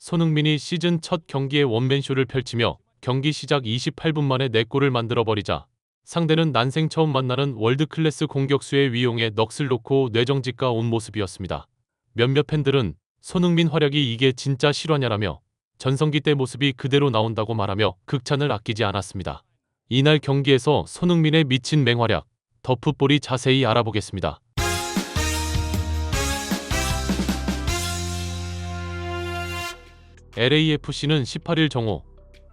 손흥민이 시즌 첫 경기에 원맨쇼를 펼치며 경기 시작 28분 만에 4골을 만들어버리자 상대는 난생 처음 만나는 월드클래스 공격수의 위용에 넋을 놓고 뇌정지가 온 모습이었습니다. 몇몇 팬들은 손흥민 활약이 이게 진짜 실화냐라며 전성기 때 모습이 그대로 나온다고 말하며 극찬을 아끼지 않았습니다. 이날 경기에서 손흥민의 미친 맹활약, 더 풋볼이 자세히 알아보겠습니다. LAFC는 18일 정오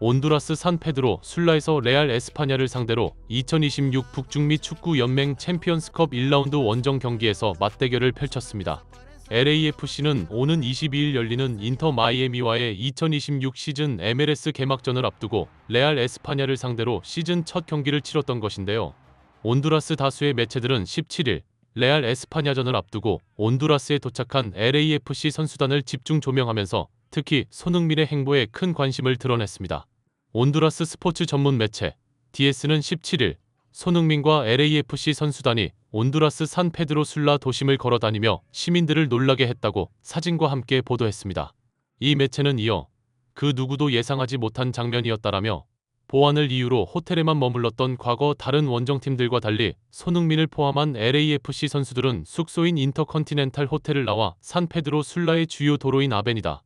온두라스 산페드로 술라에서 레알 에스파냐를 상대로 2026 북중미 축구 연맹 챔피언스컵 1라운드 원정 경기에서 맞대결을 펼쳤습니다. LAFC는 오는 22일 열리는 인터 마이애미와의 2026 시즌 MLS 개막전을 앞두고 레알 에스파냐를 상대로 시즌 첫 경기를 치렀던 것인데요. 온두라스 다수의 매체들은 17일 레알 에스파냐전을 앞두고 온두라스에 도착한 LAFC 선수단을 집중 조명하면서 특히 손흥민의 행보에 큰 관심을 드러냈습니다. 온두라스 스포츠 전문 매체 DS는 17일 손흥민과 LAFC 선수단이 온두라스 산 페드로 술라 도심을 걸어다니며 시민들을 놀라게 했다고 사진과 함께 보도했습니다. 이 매체는 이어 그 누구도 예상하지 못한 장면이었다라며 보안을 이유로 호텔에만 머물렀던 과거 다른 원정팀들과 달리 손흥민을 포함한 LAFC 선수들은 숙소인 인터컨티넨탈 호텔을 나와 산 페드로 술라의 주요 도로인 아벤이다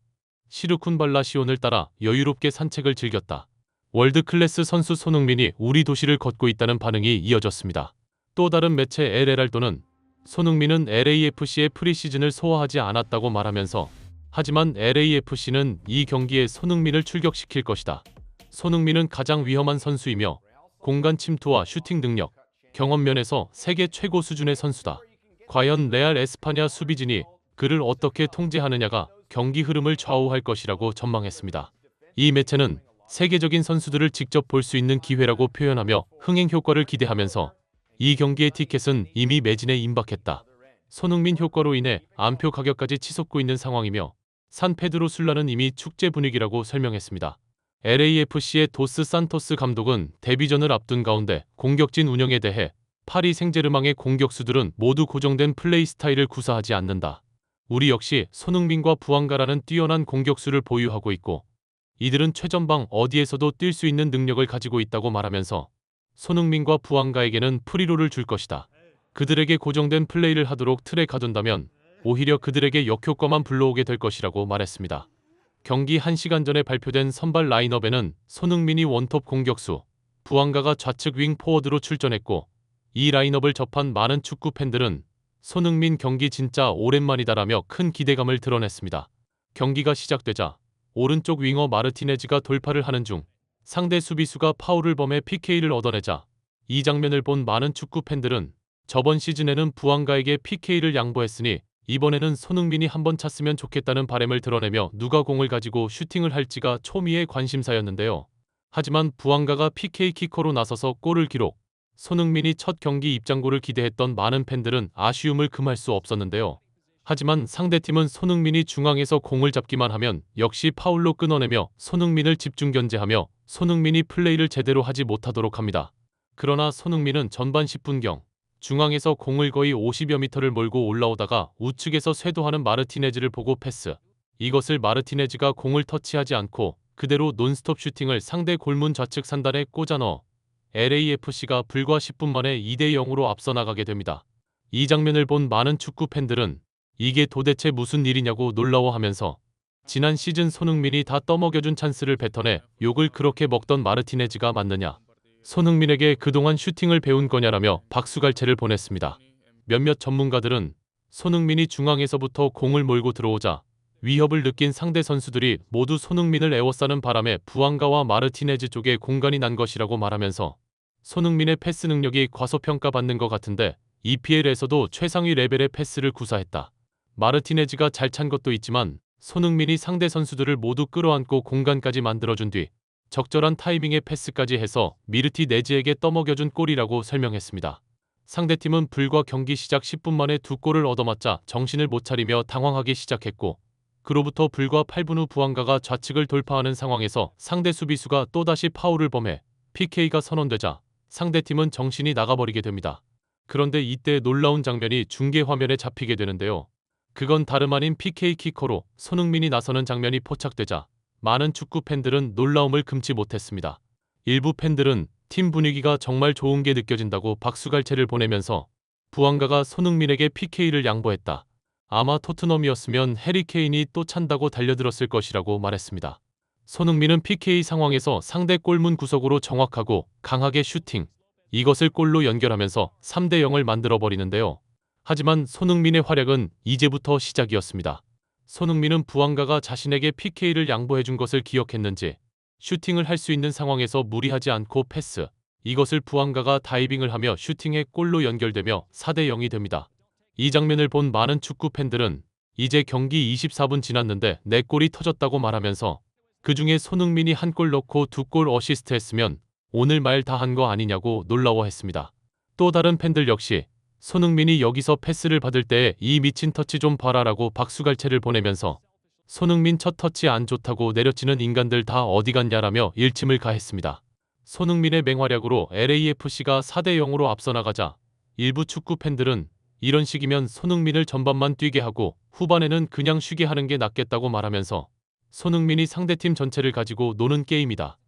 시르쿤발라시온을 따라 여유롭게 산책을 즐겼다. 월드클래스 선수 손흥민이 우리 도시를 걷고 있다는 반응이 이어졌습니다. 또 다른 매체 엘헤랄도는 손흥민은 LAFC의 프리시즌을 소화하지 않았다고 말하면서 하지만 LAFC는 이 경기에 손흥민을 출격시킬 것이다. 손흥민은 가장 위험한 선수이며 공간 침투와 슈팅 능력, 경험 면에서 세계 최고 수준의 선수다. 과연 레알 에스파냐 수비진이 그를 어떻게 통제하느냐가 경기 흐름을 좌우할 것이라고 전망했습니다. 이 매체는 세계적인 선수들을 직접 볼 수 있는 기회라고 표현하며 흥행 효과를 기대하면서 이 경기의 티켓은 이미 매진에 임박했다. 손흥민 효과로 인해 암표 가격까지 치솟고 있는 상황이며 산 페드로 술라는 이미 축제 분위기라고 설명했습니다. LAFC의 도스 산토스 감독은 데뷔전을 앞둔 가운데 공격진 운영에 대해 파리 생제르맹의 공격수들은 모두 고정된 플레이 스타일을 구사하지 않는다. 우리 역시 손흥민과 부앙가라는 뛰어난 공격수를 보유하고 있고 이들은 최전방 어디에서도 뛸 수 있는 능력을 가지고 있다고 말하면서 손흥민과 부앙가에게는 프리롤을 줄 것이다. 그들에게 고정된 플레이를 하도록 틀에 가둔다면 오히려 그들에게 역효과만 불러오게 될 것이라고 말했습니다. 경기 1시간 전에 발표된 선발 라인업에는 손흥민이 원톱 공격수, 부앙가가 좌측 윙 포워드로 출전했고 이 라인업을 접한 많은 축구 팬들은 손흥민 경기 진짜 오랜만이다라며 큰 기대감을 드러냈습니다. 경기가 시작되자 오른쪽 윙어 마르티네즈가 돌파를 하는 중 상대 수비수가 파울을 범해 PK를 얻어내자 이 장면을 본 많은 축구 팬들은 저번 시즌에는 부앙가에게 PK를 양보했으니 이번에는 손흥민이 한번 찼으면 좋겠다는 바람을 드러내며 누가 공을 가지고 슈팅을 할지가 초미의 관심사였는데요. 하지만 부앙가가 PK 키커로 나서서 골을 기록, 손흥민이 첫 경기 입장골을 기대했던 많은 팬들은 아쉬움을 금할 수 없었는데요. 하지만 상대팀은 손흥민이 중앙에서 공을 잡기만 하면 역시 파울로 끊어내며 손흥민을 집중 견제하며 손흥민이 플레이를 제대로 하지 못하도록 합니다. 그러나 손흥민은 전반 10분경 중앙에서 공을 거의 50여 미터를 몰고 올라오다가 우측에서 쇄도하는 마르티네즈를 보고 패스. 이것을 마르티네즈가 공을 터치하지 않고 그대로 논스톱 슈팅을 상대 골문 좌측 산단에 꽂아 넣어 LAFC가 불과 10분 만에 2대0으로 앞서 나가게 됩니다. 이 장면을 본 많은 축구 팬들은 이게 도대체 무슨 일이냐고 놀라워하면서 지난 시즌 손흥민이 다 떠먹여준 찬스를 뱉어내 욕을 그렇게 먹던 마르티네즈가 맞느냐, 손흥민에게 그동안 슈팅을 배운 거냐라며 박수갈채를 보냈습니다. 몇몇 전문가들은 손흥민이 중앙에서부터 공을 몰고 들어오자 위협을 느낀 상대 선수들이 모두 손흥민을 에워싸는 바람에 부앙가와 마르티네즈 쪽에 공간이 난 것이라고 말하면서 손흥민의 패스 능력이 과소평가받는 것 같은데 EPL에서도 최상위 레벨의 패스를 구사했다. 마르티네즈가 잘 찬 것도 있지만 손흥민이 상대 선수들을 모두 끌어안고 공간까지 만들어준 뒤 적절한 타이밍의 패스까지 해서 미르티네즈에게 떠먹여준 골이라고 설명했습니다. 상대팀은 불과 경기 시작 10분 만에 2골을 얻어맞자 정신을 못 차리며 당황하기 시작했고 그로부터 불과 8분 후 부앙가가 좌측을 돌파하는 상황에서 상대 수비수가 또다시 파울을 범해 PK가 선언되자 상대팀은 정신이 나가버리게 됩니다. 그런데 이때 놀라운 장면이 중계 화면에 잡히게 되는데요. 그건 다름 아닌 PK 키커로 손흥민이 나서는 장면이 포착되자 많은 축구 팬들은 놀라움을 금치 못했습니다. 일부 팬들은 팀 분위기가 정말 좋은 게 느껴진다고 박수갈채를 보내면서 부안가가 손흥민에게 PK를 양보했다. 아마 토트넘이었으면 해리 케인이 또 찬다고 달려들었을 것이라고 말했습니다. 손흥민은 PK 상황에서 상대 골문 구석으로 정확하고 강하게 슈팅, 이것을 골로 연결하면서 3대 0을 만들어버리는데요. 하지만 손흥민의 활약은 이제부터 시작이었습니다. 손흥민은 부안가가 자신에게 PK를 양보해준 것을 기억했는지 슈팅을 할 수 있는 상황에서 무리하지 않고 패스, 이것을 부안가가 다이빙을 하며 슈팅에 골로 연결되며 4대 0이 됩니다. 이 장면을 본 많은 축구 팬들은 이제 경기 24분 지났는데 4골이 터졌다고 말하면서 그중에 손흥민이 한 골 넣고 2골 어시스트 했으면 오늘 말 다 한 거 아니냐고 놀라워했습니다. 또 다른 팬들 역시 손흥민이 여기서 패스를 받을 때 이 미친 터치 좀 봐라라고 박수갈채를 보내면서 손흥민 첫 터치 안 좋다고 내려치는 인간들 다 어디 갔냐라며 일침을 가했습니다. 손흥민의 맹활약으로 LAFC가 4대 0으로 앞서 나가자 일부 축구 팬들은 이런 식이면 손흥민을 전반만 뛰게 하고 후반에는 그냥 쉬게 하는 게 낫겠다고 말하면서 손흥민이 상대팀 전체를 가지고 노는 게임이다.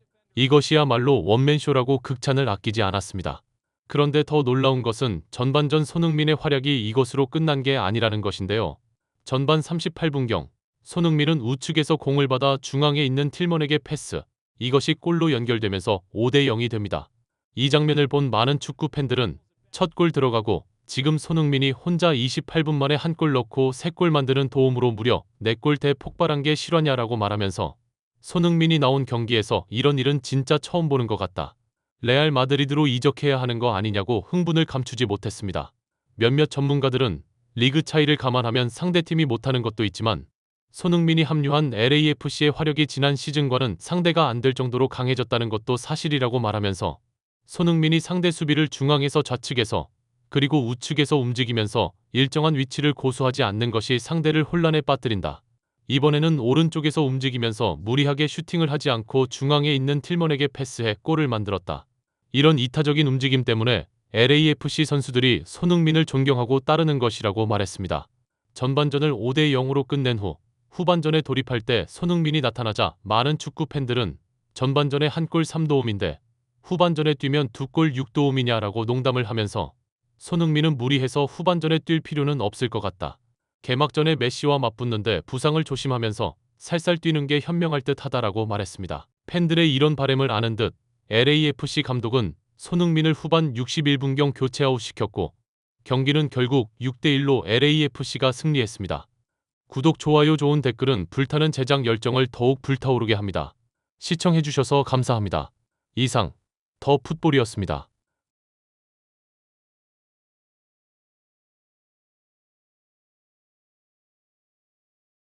이것이야말로 원맨쇼라고 극찬을 아끼지 않았습니다. 그런데 더 놀라운 것은 전반전 손흥민의 활약이 이것으로 끝난 게 아니라는 것인데요. 전반 38분경 손흥민은 우측에서 공을 받아 중앙에 있는 틸먼에게 패스, 이것이 골로 연결되면서 5대 0이 됩니다. 이 장면을 본 많은 축구 팬들은 첫 골 들어가고 지금 손흥민이 혼자 28분 만에 한 골 넣고 3골 만드는 도움으로 무려 4골 대폭발한 게 실화냐라고 말하면서 손흥민이 나온 경기에서 이런 일은 진짜 처음 보는 것 같다. 레알 마드리드로 이적해야 하는 거 아니냐고 흥분을 감추지 못했습니다. 몇몇 전문가들은 리그 차이를 감안하면 상대팀이 못하는 것도 있지만 손흥민이 합류한 LAFC의 화력이 지난 시즌과는 상대가 안 될 정도로 강해졌다는 것도 사실이라고 말하면서 손흥민이 상대 수비를 중앙에서 좌측에서 그리고 우측에서 움직이면서 일정한 위치를 고수하지 않는 것이 상대를 혼란에 빠뜨린다. 이번에는 오른쪽에서 움직이면서 무리하게 슈팅을 하지 않고 중앙에 있는 틸먼에게 패스해 골을 만들었다. 이런 이타적인 움직임 때문에 LAFC 선수들이 손흥민을 존경하고 따르는 것이라고 말했습니다. 전반전을 5대 0으로 끝낸 후 후반전에 돌입할 때 손흥민이 나타나자 많은 축구 팬들은 전반전에 한 골 3도움인데 후반전에 뛰면 2골 6도움이냐라고 농담을 하면서 손흥민은 무리해서 후반전에 뛸 필요는 없을 것 같다. 개막전에 메시와 맞붙는데 부상을 조심하면서 살살 뛰는 게 현명할 듯 하다라고 말했습니다. 팬들의 이런 바램을 아는 듯 LAFC 감독은 손흥민을 후반 61분경 교체 아웃시켰고 경기는 결국 6대 1로 LAFC가 승리했습니다. 구독, 좋아요, 좋은 댓글은 불타는 제작 열정을 더욱 불타오르게 합니다. 시청해주셔서 감사합니다. 이상 더 풋볼이었습니다.